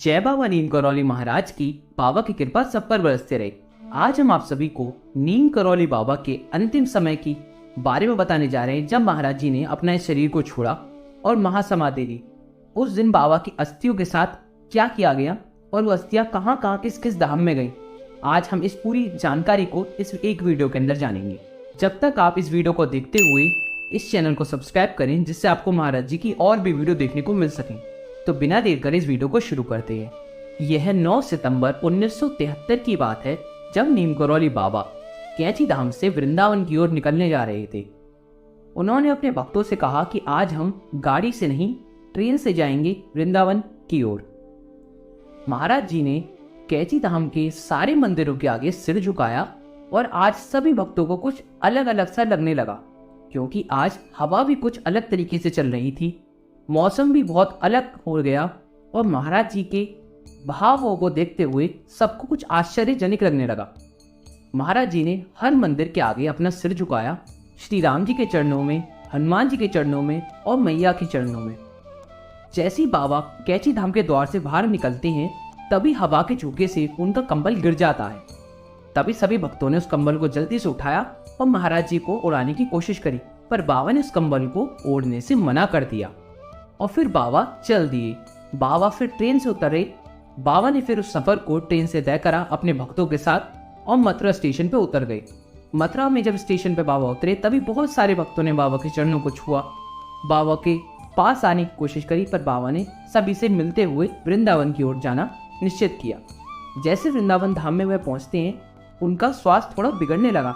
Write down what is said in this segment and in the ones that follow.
जय बाबा नीम करौली महाराज की। बाबा की कृपा सब पर बरसते रहे। आज हम आप सभी को नीम करौली बाबा के अंतिम समय की बारे में बताने जा रहे हैं, जब महाराज जी ने अपना इस शरीर को छोड़ा और महासमाधि ली। उस दिन बाबा की अस्थियों के साथ क्या किया गया और वो अस्थियां कहाँ कहाँ किस किस धाम में गई, आज हम इस पूरी जानकारी को इस एक वीडियो के अंदर जानेंगे। जब तक आप इस वीडियो को देखते हुए इस चैनल को सब्सक्राइब करें, जिससे आपको महाराज जी की और भी वीडियो देखने को मिल सके। तो बिना देर करे इस वीडियो को शुरू करते हैं। यह 9 सितंबर 1973 की बात है, जब नीम करौली बाबा कैंची धाम से वृंदावन की ओर निकलने जा रहे थे। उन्होंने अपने भक्तों से कहा कि आज हम गाड़ी से नहीं ट्रेन से जाएंगे वृंदावन की ओर। महाराज जी ने कैंची धाम के सारे मंदिरों के आगे सिर झुकाया और आज सभी भक्तों को कुछ अलग अलग सा लगने लगा, क्योंकि आज हवा भी कुछ अलग तरीके से चल रही थी, मौसम भी बहुत अलग हो गया और महाराज जी के भावों को देखते हुए सबको कुछ आश्चर्यजनक लगने लगा। महाराज जी ने हर मंदिर के आगे अपना सिर झुकाया, श्री राम जी के चरणों में, हनुमान जी के चरणों में और मैया के चरणों में। जैसे ही बाबा कैंची धाम के द्वार से बाहर निकलते हैं, तभी हवा के झोंके से उनका कंबल गिर जाता है। तभी सभी भक्तों ने उस कंबल को जल्दी से उठाया और महाराज जी को उड़ाने की कोशिश करी, पर बाबा ने उस कंबल को ओढ़ने से मना कर दिया और फिर बाबा चल दिए। बाबा फिर ट्रेन से उतरे। बाबा ने फिर उस सफर को ट्रेन से तय करा अपने भक्तों के साथ और मथुरा स्टेशन पे उतर गए। मथुरा में जब स्टेशन पे बाबा उतरे, तभी बहुत सारे भक्तों ने बाबा के चरणों को छुआ, बाबा के पास आने की कोशिश करी, पर बाबा ने सभी से मिलते हुए वृंदावन की ओर जाना निश्चित किया। जैसे वृंदावन धाम में वह पहुंचते हैं, उनका स्वास्थ्य थोड़ा बिगड़ने लगा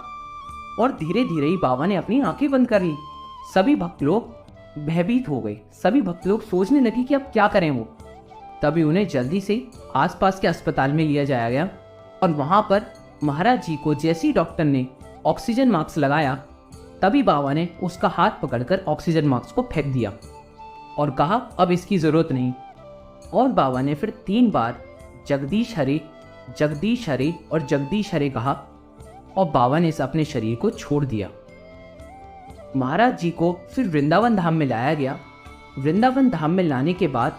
और धीरे धीरे ही बाबा ने अपनी आंखें बंद कर ली। सभी भक्त लोग भयभीत हो गए। सभी भक्त लोग सोचने लगे कि अब क्या करें वो। तभी उन्हें जल्दी से आसपास के अस्पताल में लिया जाया गया और वहां पर महाराज जी को जैसे ही डॉक्टर ने ऑक्सीजन मास्क लगाया, तभी बाबा ने उसका हाथ पकड़कर ऑक्सीजन मास्क को फेंक दिया और कहा अब इसकी जरूरत नहीं। और बाबा ने फिर 3 बार जगदीश हरे, जगदीश हरे और जगदीश हरे कहा और बाबा ने अपने शरीर को छोड़ दिया। महाराज जी को फिर वृंदावन धाम में लाया गया। वृंदावन धाम में लाने के बाद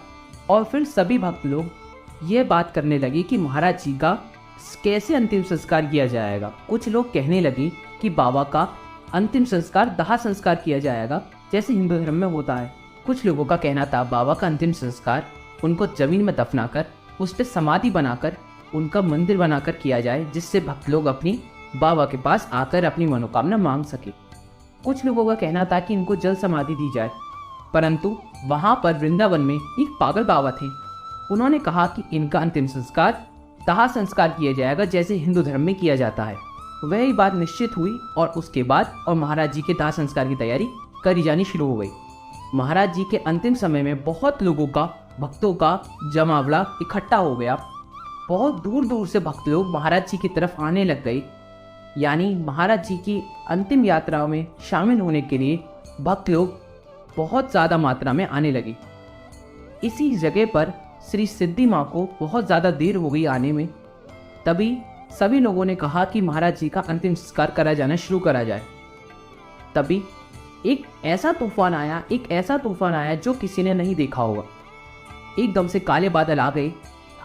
और फिर सभी भक्त लोग यह बात करने लगे कि महाराज जी का कैसे अंतिम संस्कार किया जाएगा। कुछ लोग कहने लगे कि बाबा का अंतिम संस्कार दाह संस्कार किया जाएगा, जैसे हिंदू धर्म में होता है। कुछ लोगों का कहना था बाबा का अंतिम संस्कार उनको जमीन में दफनाकर उस पर समाधि बनाकर उनका मंदिर बनाकर किया जाए, जिससे भक्त लोग अपनी बाबा के पास आकर अपनी मनोकामना मांग सके। कुछ लोगों का कहना था कि इनको जल समाधि दी जाए, परंतु वहां पर वृंदावन में एक पागल बाबा थे। उन्होंने कहा कि इनका अंतिम संस्कार दाह संस्कार किया जाएगा, जैसे हिंदू धर्म में किया जाता है। वही बात निश्चित हुई और उसके बाद और महाराज जी के दाह संस्कार की तैयारी करी जानी शुरू हो गई। महाराज जी के अंतिम समय में बहुत लोगों का, भक्तों का जमावड़ा इकट्ठा हो गया। बहुत दूर दूर से भक्त लोग महाराज जी की तरफ आने लग गए, यानी महाराज जी की अंतिम यात्रा में शामिल होने के लिए भक्त लोग बहुत ज़्यादा मात्रा में आने लगे। इसी जगह पर श्री सिद्धि माँ को बहुत ज़्यादा देर हो गई आने में। तभी सभी लोगों ने कहा कि महाराज जी का अंतिम संस्कार करा जाना शुरू करा जाए। तभी एक ऐसा तूफान आया जो किसी ने नहीं देखा होगा। एकदम से काले बादल आ गए,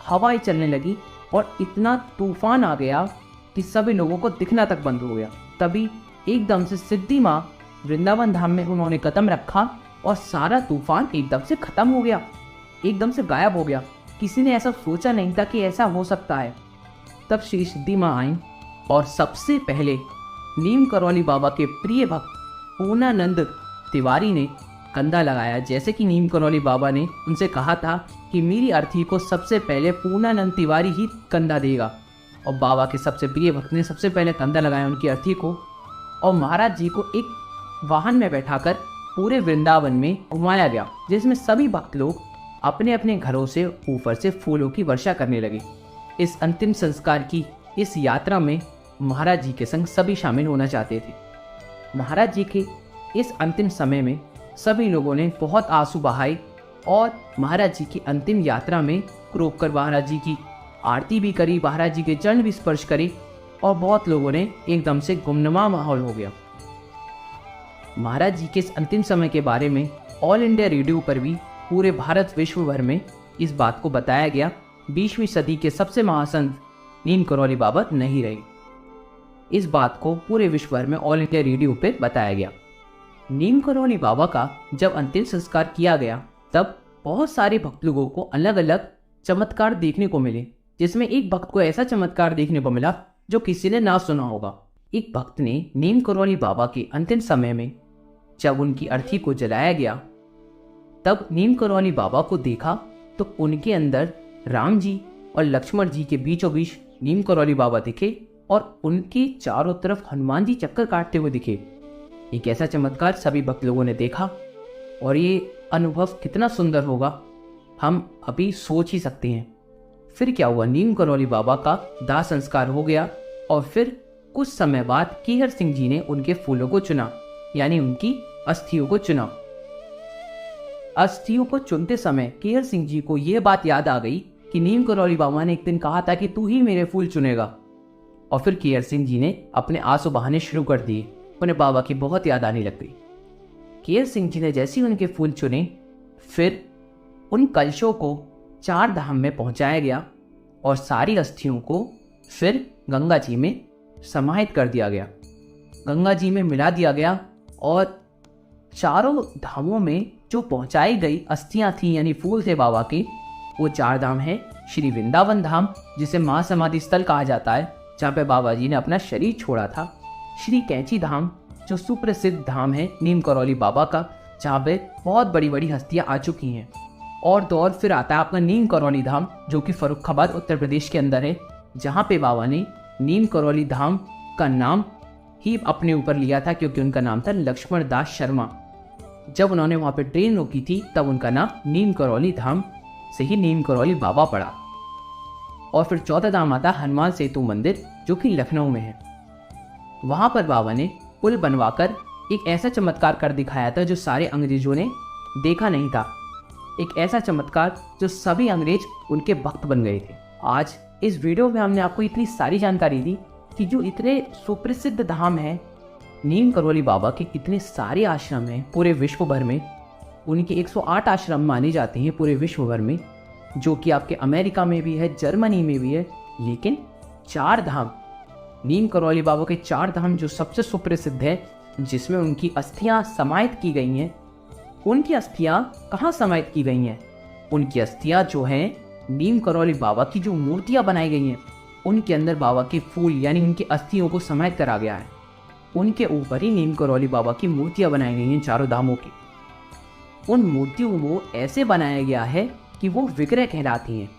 हवाएं चलने लगी और इतना तूफान आ गया कि सभी लोगों को दिखना तक बंद हो गया। तभी एकदम से सिद्धि माँ वृंदावन धाम में उन्होंने कदम रखा और सारा तूफान एकदम से खत्म हो गया, एकदम से गायब हो गया। किसी ने ऐसा सोचा नहीं था कि ऐसा हो सकता है। तब श्री सिद्धि माँ आई और सबसे पहले नीम करौली बाबा के प्रिय भक्त पूर्णानंद तिवारी ने कंधा लगाया। जैसे कि नीम करौली बाबा ने उनसे कहा था कि मेरी अर्थी को सबसे पहले पूर्णानंद तिवारी ही कंधा देगा, और बाबा के सबसे प्रिय भक्त ने सबसे पहले कंधा लगाया उनकी अर्थी को, और महाराज जी को एक वाहन में बैठाकर पूरे वृंदावन में घुमाया गया, जिसमें सभी भक्त लोग अपने अपने घरों से ऊपर से फूलों की वर्षा करने लगे। इस अंतिम संस्कार की इस यात्रा में महाराज जी के संग सभी शामिल होना चाहते थे। महाराज जी के इस अंतिम समय में सभी लोगों ने बहुत आंसू बहाए और महाराज जी की अंतिम यात्रा में रोककर महाराज जी की आरती भी करी, महाराज जी के चरण भी स्पर्श करे और बहुत लोगों ने एकदम से गुमनुमा माहौल हो गया। महाराज जी के इस अंतिम समय के बारे में ऑल इंडिया रेडियो पर भी पूरे भारत विश्व भर में इस बात को बताया गया 20वीं सदी के सबसे महासंत नीम करौली बाबा नहीं रहे। इस बात को पूरे विश्व भर में ऑल इंडिया रेडियो पे बताया गया। नीम करौली बाबा का जब अंतिम संस्कार किया गया तब बहुत सारे भक्त लोगों को अलग अलग चमत्कार देखने को मिले, जिसमें एक भक्त को ऐसा चमत्कार देखने को मिला जो किसी ने ना सुना होगा। एक भक्त ने नीम करौली बाबा के अंतिम समय में जब उनकी अर्थी को जलाया गया तब नीम करौली बाबा को देखा तो उनके अंदर राम जी और लक्ष्मण जी के बीचों बीच नीम करौली बाबा दिखे और उनके चारों तरफ हनुमान जी चक्कर काटते हुए दिखे। एक ऐसा चमत्कार सभी भक्त लोगों ने देखा और ये अनुभव कितना सुंदर होगा हम अभी सोच ही सकते हैं। फिर क्या हुआ, नीम करौली बाबा का दाह संस्कार हो गया और फिर कुछ समय बाद केहर सिंह जी ने उनके फूलों को चुना, यानी उनकी अस्थियों को चुना। अस्थियों को चुनते समय केहर सिंह जी को यह बात याद आ गई कि नीम करौली बाबा ने एक दिन कहा था कि तू ही मेरे फूल चुनेगा। और फिर केहर सिंह जी ने अपने आंसू बहाने शुरू कर दिए। उन्हें बाबा की बहुत याद आने लग गई। केहर सिंह जी ने जैसे ही उनके फूल चुने फिर उन कलशों को 4 धाम में पहुंचाया गया और सारी अस्थियों को फिर गंगा जी में समाहित कर दिया गया, गंगा जी में मिला दिया गया। और चारों धामों में जो पहुंचाई गई अस्थियां थी यानी फूल थे बाबा के, वो 4 धाम है। श्री वृंदावन धाम जिसे महासमाधि स्थल कहा जाता है, जहाँ पे बाबा जी ने अपना शरीर छोड़ा था। श्री कैंची धाम जो सुप्रसिद्ध धाम है नीम करौली बाबा का, जहाँ पे बहुत बड़ी बड़ी हस्तियां आ चुकी हैं। और तो और फिर आता है आपका नीम करौली धाम जो कि फर्रुखाबाद उत्तर प्रदेश के अंदर है, जहाँ पे बाबा ने नीम करौली धाम का नाम ही अपने ऊपर लिया था क्योंकि उनका नाम था लक्ष्मण दास शर्मा। जब उन्होंने वहाँ पे ट्रेन रोकी थी तब उनका नाम नीम करौली धाम से ही नीम करौली बाबा पड़ा। और फिर चौथा धाम आता हनुमान सेतु मंदिर जो कि लखनऊ में है। वहाँ पर बाबा ने पुल बनवाकर एक ऐसा चमत्कार कर दिखाया था जो सारे अंग्रेजों ने देखा नहीं था। एक ऐसा चमत्कार जो सभी अंग्रेज उनके भक्त बन गए थे। आज इस वीडियो में हमने आपको इतनी सारी जानकारी दी कि जो इतने सुप्रसिद्ध धाम है नीम करौली बाबा के, इतने सारे आश्रम हैं पूरे विश्व भर में। उनके 108 आश्रम माने जाते हैं पूरे विश्व भर में, जो कि आपके अमेरिका में भी है, जर्मनी में भी है। लेकिन 4 धाम नीम करौली बाबा के 4 धाम जो सबसे सुप्रसिद्ध है, जिसमें उनकी अस्थियां समाहित की गई हैं। उनकी अस्थियां कहाँ समाहित की गई हैं? उनकी अस्थियां जो हैं नीम करौली बाबा की जो मूर्तियां बनाई गई हैं उनके अंदर बाबा के फूल यानी उनकी अस्थियों को समाहित करा गया है। उनके ऊपर ही नीम करौली बाबा की मूर्तियां बनाई गई हैं चारों धामों की। उन मूर्तियों को ऐसे बनाया गया है कि वो विग्रह कहलाती हैं।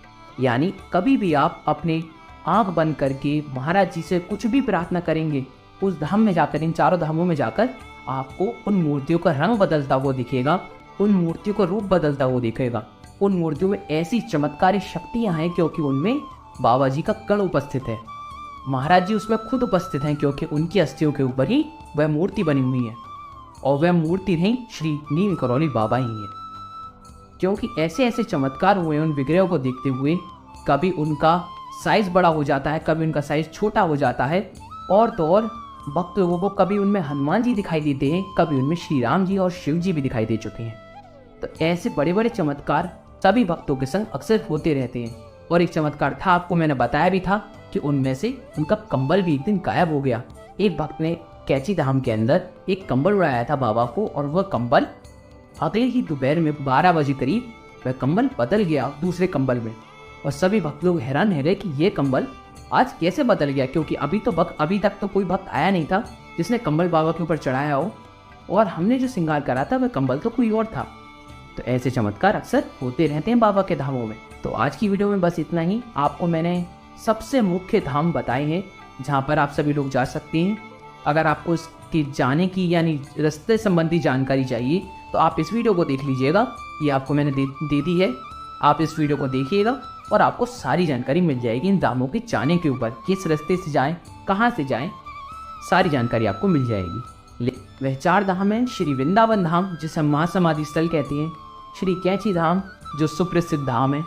यानी कभी भी आप अपने आंख बंद करके महाराज जी से कुछ भी प्रार्थना करेंगे, उस धाम में जाकर, इन चारों धामों में जाकर आपको उन मूर्तियों का रंग बदलता हुआ दिखेगा, उन मूर्तियों का रूप बदलता हुआ दिखेगा। उन मूर्तियों में ऐसी चमत्कारी शक्तियां हैं क्योंकि उनमें बाबा जी का कण उपस्थित है। महाराज जी उसमें खुद उपस्थित हैं क्योंकि उनकी अस्थियों के ऊपर ही वह मूर्ति बनी हुई है और वह मूर्ति नहीं श्री नीम करौली बाबा ही है। क्योंकि ऐसे ऐसे चमत्कार हुए उन विग्रहों को देखते हुए, कभी उनका साइज बड़ा हो जाता है, कभी उनका साइज छोटा हो जाता है। और तो और भक्त लोगों को कभी उनमें हनुमान जी दिखाई देते हैं, कभी उनमें श्री राम जी और शिव जी भी दिखाई दे चुके हैं। तो ऐसे बड़े बड़े चमत्कार सभी भक्तों के संग अक्सर होते रहते हैं। और एक चमत्कार था, आपको मैंने बताया भी था कि उनमें से उनका कंबल भी एक दिन गायब हो गया। एक भक्त ने कैची धाम के अंदर एक कंबल उड़ाया था बाबा को और वह कंबल अगले ही दोपहर में 12 बजे करीब वह कंबल बदल गया दूसरे कंबल में। और सभी भक्त लोग हैरान रह गए कि ये कंबल आज कैसे बदल गया, क्योंकि अभी तक तो कोई भक्त आया नहीं था जिसने कंबल बाबा के ऊपर चढ़ाया हो, और हमने जो श्रृंगार करा था वह कंबल तो कोई और था। तो ऐसे चमत्कार अक्सर होते रहते हैं बाबा के धामों में। तो आज की वीडियो में बस इतना ही। आपको मैंने सबसे मुख्य धाम बताए हैं जहाँ पर आप सभी लोग जा सकते हैं। अगर आपको इसके जाने की यानी रास्ते संबंधी जानकारी चाहिए तो आप इस वीडियो को देख लीजिएगा, ये आपको मैंने दे दी है। आप इस वीडियो को देखिएगा और आपको सारी जानकारी मिल जाएगी इन धामों के जाने के ऊपर, किस रास्ते से जाएं, कहाँ से जाएं, सारी जानकारी आपको मिल जाएगी। वह 4 धाम है, श्री वृंदावन धाम जिसे हम महासमाधि स्थल कहते हैं, श्री कैंची धाम जो सुप्रसिद्ध धाम है,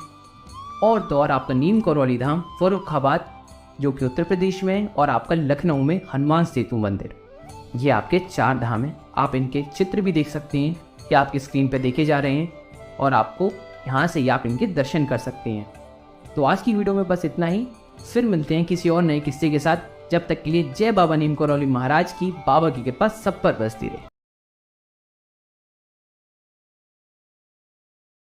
और तो और आपका नीम करौली धाम फर्रुखाबाद जो कि उत्तर प्रदेश में है, और आपका लखनऊ में हनुमान सेतु मंदिर। ये आपके 4 धाम हैं। आप इनके चित्र भी देख सकते हैं कि आपकी स्क्रीन पर देखे जा रहे हैं, और आपको यहाँ से ही आप इनके दर्शन कर सकते हैं। तो आज की वीडियो में बस इतना ही। फिर मिलते हैं किसी और नए किस्से के साथ। जब तक के लिए जय बाबा नीम करौली महाराज की। बाबा की कृपा सब पर बरसती रहे।